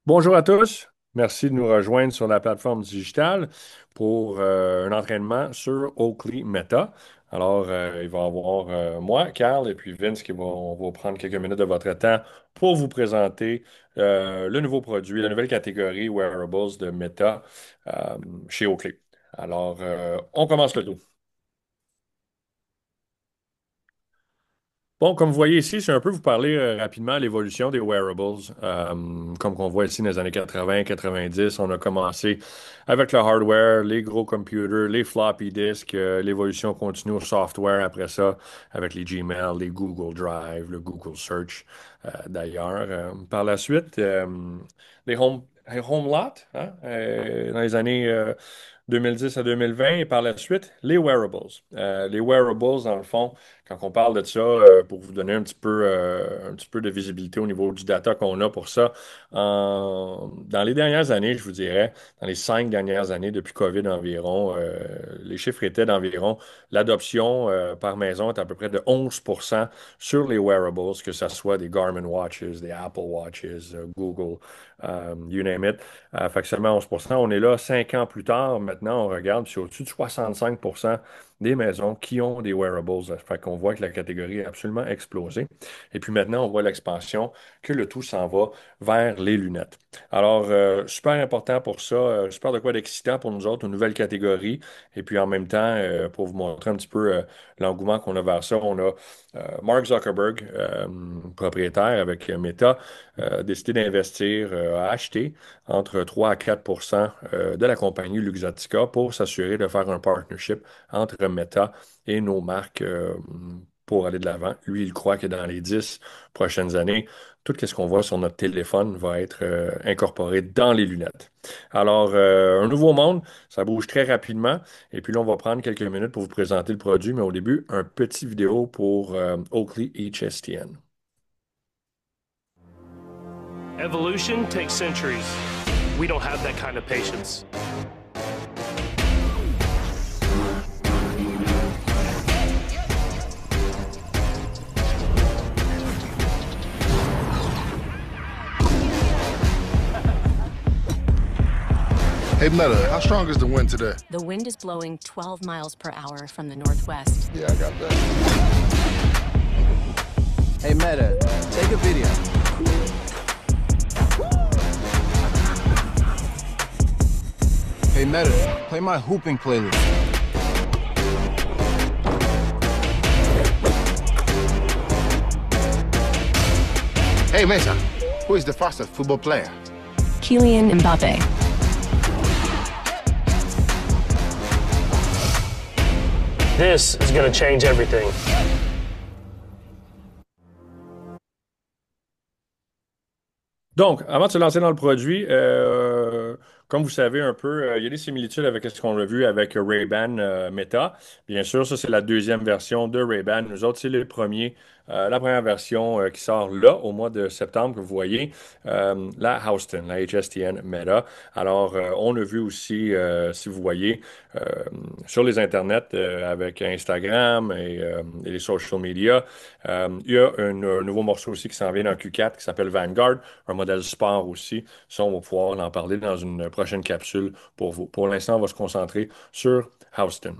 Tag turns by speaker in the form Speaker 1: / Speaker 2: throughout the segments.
Speaker 1: Bonjour à tous. Merci de nous rejoindre sur la plateforme digitale pour un entraînement sur Oakley Meta. Alors, il va y avoir moi, Carl, et puis Vince on va prendre quelques minutes de votre temps pour vous présenter le nouveau produit, la nouvelle catégorie Wearables de Meta euh, chez Oakley. Alors, on commence le tout. Bon, comme vous voyez ici, c'est un peu vous parler rapidement de l'évolution des wearables. Comme on voit ici dans les années 80-90, on a commencé avec le hardware, les gros computers, les floppy disks. L'évolution continue au software après ça, avec les Gmail, les Google Drive, le Google Search d'ailleurs. Par la suite, les home lot, hein, dans les années 2010 à 2020, et par la suite, les wearables. Les wearables, dans le fond, quand on parle de ça, pour vous donner un petit peu de visibilité au niveau du data qu'on a pour ça, dans les dernières années, je vous dirais, dans les 5 dernières années, depuis COVID environ, les chiffres étaient d'environ, l'adoption par maison est à peu près de 11% sur les wearables, que ce soit des Garmin Watches, des Apple Watches, Google, you name it. Fait que seulement 11%. On est là 5 ans plus tard. Maintenant, on regarde, puis c'est au-dessus de 65% des maisons qui ont des wearables. Fait qu'on voit que la catégorie a absolument explosé. Et puis maintenant, on voit l'expansion, que le tout s'en va vers les lunettes. Alors, super important pour ça, super de quoi d'excitant pour nous autres, une nouvelle catégorie. Et puis en même temps, pour vous montrer un petit peu l'engouement qu'on a vers ça, on a Mark Zuckerberg, propriétaire avec Meta, décidé d'investir, à acheter entre 3 à 4 de la compagnie Luxottica pour s'assurer de faire un partnership entre Meta et nos marques pour aller de l'avant. Lui, il croit que dans les 10 prochaines années, tout ce qu'on voit sur notre téléphone va être incorporé dans les lunettes. Alors, un nouveau monde, ça bouge très rapidement. Et puis là, on va prendre quelques minutes pour vous présenter le produit, mais au début, un petit vidéo pour Oakley HSTN.
Speaker 2: Evolution takes centuries. We don't have that kind of patience.
Speaker 3: Hey, Meta, how strong is the wind today?
Speaker 4: The wind is blowing 12 miles per hour from the northwest.
Speaker 3: Yeah, I got that.
Speaker 5: Hey Meta, take a video. Hey Meta, play my hooping playlist.
Speaker 3: Hey, Mesa, who is the fastest football player?
Speaker 4: Kylian Mbappe.
Speaker 2: This is going to change everything.
Speaker 1: Donc, avant de se lancer dans le produit, comme vous savez un peu, il y a des similitudes avec ce qu'on a vu avec Ray-Ban Meta. Bien sûr, ça, c'est la deuxième version de Ray-Ban. Nous autres, c'est la première version qui sort là, au mois de septembre, que vous voyez, la Houston, la HSTN Meta. Alors, on a vu aussi, si vous voyez, euh, sur les internets, avec Instagram et les social media, il y a un nouveau morceau aussi qui s'en vient dans Q4 qui s'appelle Vanguard, un modèle sport aussi. Ça, on va pouvoir en parler dans une prochaine capsule pour vous. Pour l'instant, on va se concentrer sur Houston.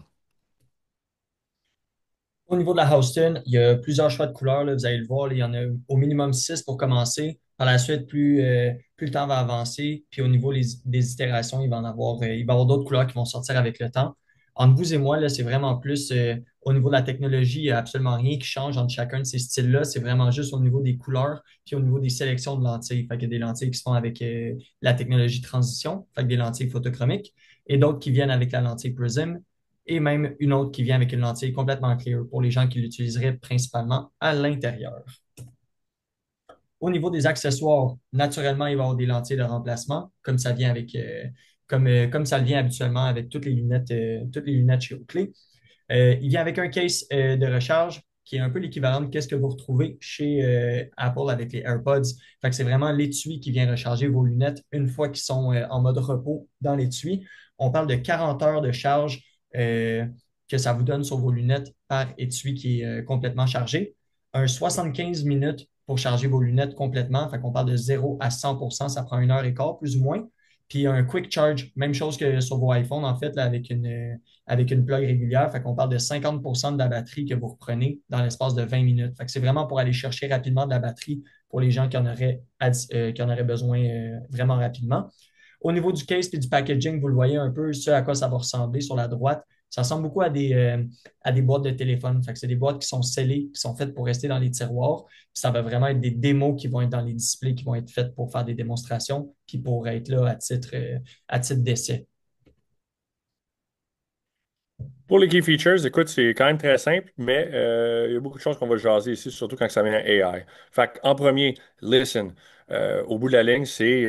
Speaker 6: Au niveau de la Houston, il y a plusieurs choix de couleurs, là. Vous allez le voir, là, il y en a au minimum 6 pour commencer. Par la suite, plus le temps va avancer, puis au niveau des itérations, il va y avoir d'autres couleurs qui vont sortir avec le temps. Entre vous et moi, là, c'est vraiment plus au niveau de la technologie, il n'y a absolument rien qui change entre chacun de ces styles-là. C'est vraiment juste au niveau des couleurs, puis au niveau des sélections de lentilles. Fait qu'il y a des lentilles qui se font avec la technologie transition, fait que des lentilles photochromiques, et d'autres qui viennent avec la lentille Prism et même une autre qui vient avec une lentille complètement clear pour les gens qui l'utiliseraient principalement à l'intérieur. Au niveau des accessoires, naturellement, il va y avoir des lentilles de remplacement, comme ça vient comme ça le vient habituellement avec toutes les lunettes chez Oakley. Il vient avec un case de recharge qui est un peu l'équivalent de ce que vous retrouvez chez Apple avec les AirPods. Fait que c'est vraiment l'étui qui vient recharger vos lunettes une fois qu'ils sont en mode repos dans l'étui. On parle de 40 heures de charge euh, que ça vous donne sur vos lunettes par étui qui est complètement chargé. Un 75 minutes pour charger vos lunettes complètement. Fait qu'on parle de 0 à 100%, ça prend 1 heure et quart, plus ou moins. Puis un quick charge, même chose que sur vos iPhones, en fait, là, avec une plug régulière. Fait qu'on parle de 50% de la batterie que vous reprenez dans l'espace de 20 minutes. Fait que c'est vraiment pour aller chercher rapidement de la batterie pour les gens qui en auraient besoin vraiment rapidement. Au niveau du case et du packaging, vous le voyez un peu, ce à quoi ça va ressembler sur la droite. Ça ressemble beaucoup à des boîtes de téléphone. Fait que c'est des boîtes qui sont scellées, qui sont faites pour rester dans les tiroirs. Puis ça va vraiment être des démos qui vont être dans les displays, qui vont être faites pour faire des démonstrations, puis pour être là à titre d'essai.
Speaker 1: Pour les key features, écoute, c'est quand même très simple, mais il y a beaucoup de choses qu'on va jaser ici, surtout quand ça vient à AI. Fait en premier, listen. Au bout de la ligne, c'est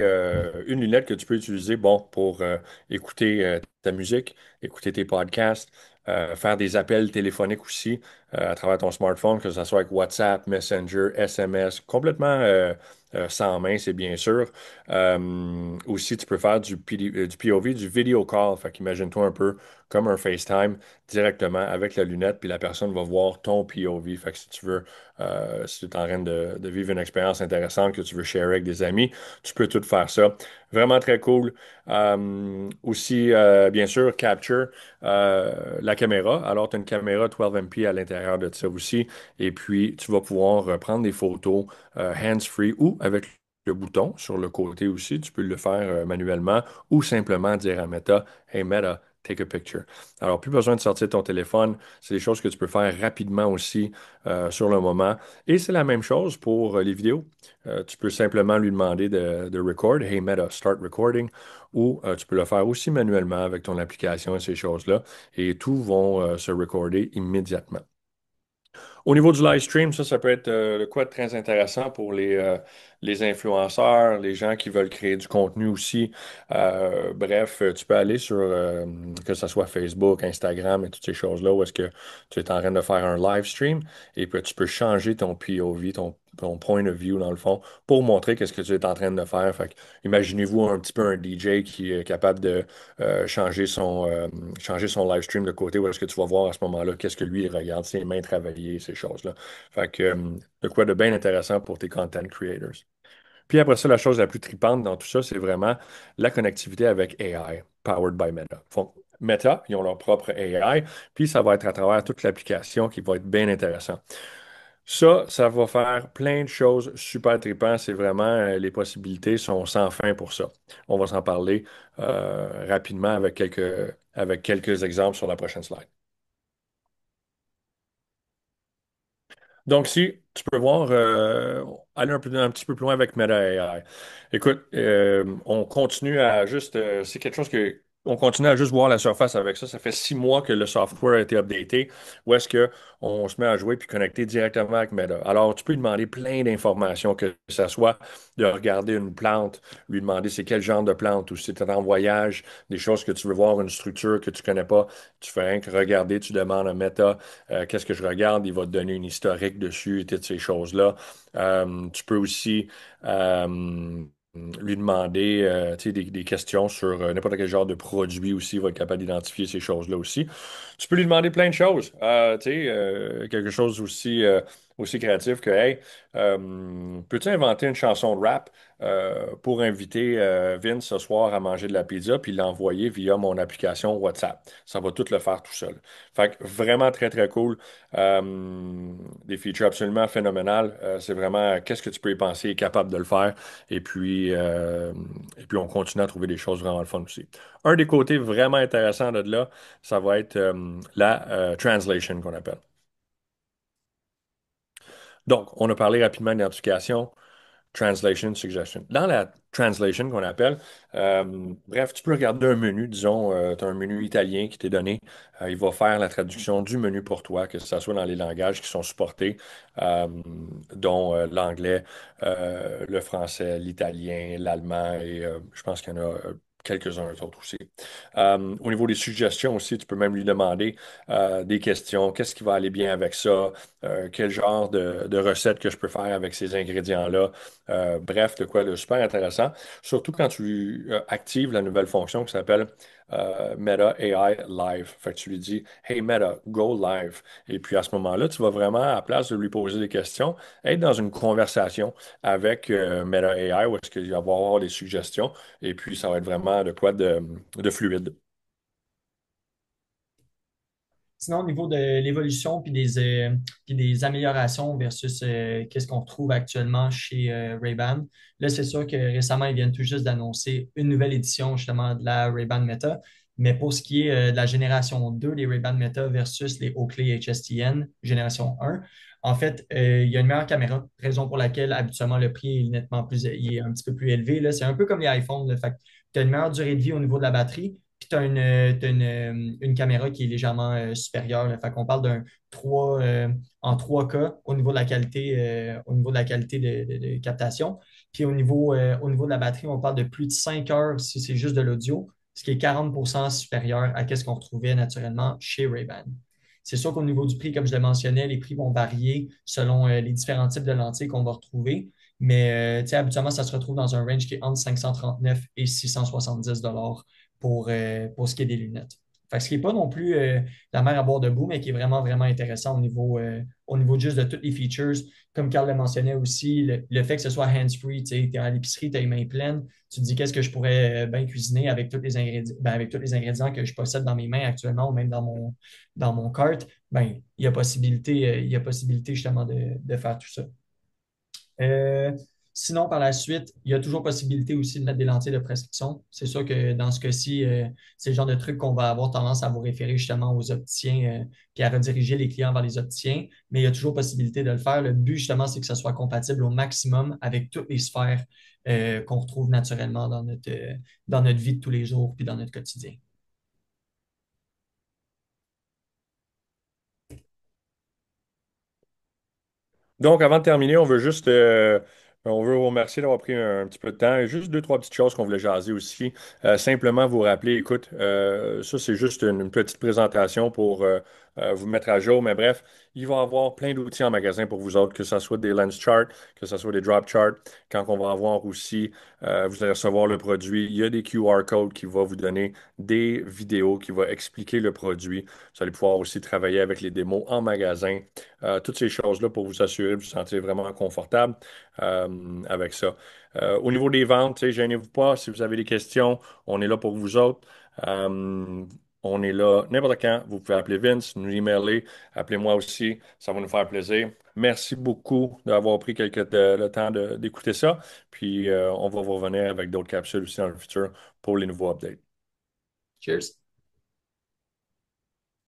Speaker 1: une lunette que tu peux utiliser, bon, pour écouter ta musique, écouter tes podcasts, faire des appels téléphoniques aussi à travers ton smartphone, que ce soit avec WhatsApp, Messenger, SMS, complètement sans main, c'est bien sûr. Aussi, tu peux faire du POV, du video call. Fait qu'imagine-toi un peu comme un FaceTime directement avec la lunette, puis la personne va voir ton POV. Fait que si tu veux, si tu es en train de vivre une expérience intéressante que tu veux share avec des amis, tu peux tout faire ça. Vraiment très cool. Aussi, bien sûr, capture la caméra. Alors, tu as une caméra 12 MP à l'intérieur de ça aussi. Et puis, tu vas pouvoir prendre des photos hands-free ou avec le bouton sur le côté aussi. Tu peux le faire manuellement ou simplement dire à Meta, Hey Meta, take a picture. Alors, plus besoin de sortir ton téléphone. C'est des choses que tu peux faire rapidement aussi sur le moment. Et c'est la même chose pour les vidéos. Tu peux simplement lui demander de record. Hey Meta, start recording. Ou tu peux le faire aussi manuellement avec ton application et ces choses-là. Et tout vont se recorder immédiatement. Au niveau du live stream, ça peut être de quoi de très intéressant pour les influenceurs, les gens qui veulent créer du contenu aussi. Bref, tu peux aller sur, que ce soit Facebook, Instagram et toutes ces choses-là, où est-ce que tu es en train de faire un live stream et puis tu peux changer ton POV, ton point of view dans le fond, pour montrer qu'est-ce que tu es en train de faire. Fait que, imaginez-vous un petit peu un DJ qui est capable de changer son live stream de côté, où est-ce que tu vas voir à ce moment-là qu'est-ce que lui il regarde, ses mains travailler, ces choses-là. Fait que de quoi de bien intéressant pour tes content creators. Puis après ça, la chose la plus tripante dans tout ça, c'est vraiment la connectivité avec AI, powered by Meta. Meta, ils ont leur propre AI, puis ça va être à travers toute l'application qui va être bien intéressant. Ça va faire plein de choses super tripantes. C'est vraiment, les possibilités sont sans fin pour ça. On va s'en parler rapidement avec quelques exemples sur la prochaine slide. Donc, si tu peux voir, aller un petit peu plus loin avec Meta AI. Écoute, on continue à juste, c'est quelque chose que, on continue à juste voir la surface avec ça. Ça fait 6 mois que le software a été updaté. Où est-ce que on se met à jouer puis connecter directement avec Meta. Alors, tu peux lui demander plein d'informations, que ce soit de regarder une plante, lui demander c'est quel genre de plante, ou si tu es en voyage, des choses que tu veux voir, une structure que tu connais pas, tu fais rien que regarder, tu demandes à Meta qu'est-ce que je regarde, il va te donner une historique dessus et toutes ces choses-là. Tu peux aussi lui demander tu sais, des questions sur n'importe quel genre de produit aussi, il va être capable d'identifier ces choses-là aussi. Tu peux lui demander plein de choses. Tu sais, quelque chose aussi créatif que, hey, peux-tu inventer une chanson de rap pour inviter Vince ce soir à manger de la pizza puis l'envoyer via mon application WhatsApp? Ça va tout le faire tout seul. Fait que vraiment très, très cool. Des features absolument phénoménales. C'est vraiment qu'est-ce que tu peux y penser, est capable de le faire. Et puis, on continue à trouver des choses vraiment le fun aussi. Un des côtés vraiment intéressants de là, ça va être la translation qu'on appelle. Donc, on a parlé rapidement d'identification, translation, suggestion. Dans la translation qu'on appelle, bref, tu peux regarder un menu, disons, tu as un menu italien qui t'est donné, il va faire la traduction du menu pour toi, que ce soit dans les langages qui sont supportés, euh, dont l'anglais, le français, l'italien, l'allemand et je pense qu'il y en a quelques-uns autres aussi. Au niveau des suggestions aussi, tu peux même lui demander des questions. Qu'est-ce qui va aller bien avec ça? Quel genre de recette que je peux faire avec ces ingrédients-là? Bref, de quoi de super intéressant. Surtout quand tu actives la nouvelle fonction qui s'appelle Meta AI Live. Fait que tu lui dis, Hey Meta, go live. Et puis à ce moment-là, tu vas vraiment, à la place de lui poser des questions, être dans une conversation avec Meta AI où est-ce qu'il va avoir des suggestions. Et puis ça va être vraiment de quoi de fluide.
Speaker 6: Sinon, au niveau de l'évolution puis des améliorations versus qu'est-ce qu'on retrouve actuellement chez Ray-Ban, là, c'est sûr que récemment, ils viennent tout juste d'annoncer une nouvelle édition justement de la Ray-Ban Meta. Mais pour ce qui est de la génération 2 des Ray-Ban Meta versus les Oakley HSTN génération 1, en fait, il y a une meilleure caméra, raison pour laquelle habituellement le prix est nettement plus, il est un petit peu plus élevé. Là. C'est un peu comme les iPhones. Là. Fait que tu as une meilleure durée de vie au niveau de la batterie. Puis tu as une caméra qui est légèrement supérieure. Là. Fait qu'on parle d'un 3 en 3K au niveau de la qualité de captation. Puis au niveau de la batterie, on parle de plus de 5 heures si c'est juste de l'audio, ce qui est 40% supérieur à ce qu'on retrouvait naturellement chez Ray-Ban. C'est sûr qu'au niveau du prix, comme je le mentionnais, les prix vont varier selon les différents types de lentilles qu'on va retrouver. Mais habituellement, ça se retrouve dans un range qui est entre 539 et 670 pour ce qui est des lunettes. Fait que ce qui n'est pas non plus la mer à boire debout, mais qui est vraiment, vraiment intéressant au niveau juste de toutes les features. Comme Carl le mentionnait aussi, le fait que ce soit hands-free, tu es à l'épicerie, tu as les mains pleines, tu te dis qu'est-ce que je pourrais bien cuisiner avec tous les ingrédients, avec tous les ingrédients que je possède dans mes mains actuellement ou même dans mon cart, ben, il y a possibilité justement de faire tout ça. Euh, Sinon, par la suite, il y a toujours possibilité aussi de mettre des lentilles de prescription. C'est sûr que dans ce cas-ci, c'est le genre de truc qu'on va avoir tendance à vous référer justement aux opticiens, puis à rediriger les clients vers les opticiens, mais il y a toujours possibilité de le faire. Le but, justement, c'est que ça soit compatible au maximum avec toutes les sphères qu'on retrouve naturellement dans notre vie de tous les jours, puis dans notre quotidien.
Speaker 1: Donc, avant de terminer, on veut vous remercier d'avoir pris un petit peu de temps. Et juste deux, trois petites choses qu'on voulait jaser aussi. Simplement vous rappeler, écoute, ça c'est juste une petite présentation pour vous mettre à jour. Mais bref, il va y avoir plein d'outils en magasin pour vous autres, que ce soit des lens charts, que ce soit des drop charts. Quand on va avoir aussi, vous allez recevoir le produit, il y a des QR codes qui vont vous donner des vidéos qui vont expliquer le produit. Vous allez pouvoir aussi travailler avec les démos en magasin. Toutes ces choses-là pour vous assurer de vous sentir vraiment confortable avec ça. Au niveau des ventes, tu sais, gênez-vous pas. Si vous avez des questions, on est là pour vous autres. Euh, on est là n'importe quand. Vous pouvez appeler Vince, nous emailer, appelez-moi aussi. Ça va nous faire plaisir. Merci beaucoup d'avoir pris le temps d'écouter ça. Puis on va vous revenir avec d'autres capsules aussi dans le futur pour les nouveaux updates.
Speaker 6: Cheers!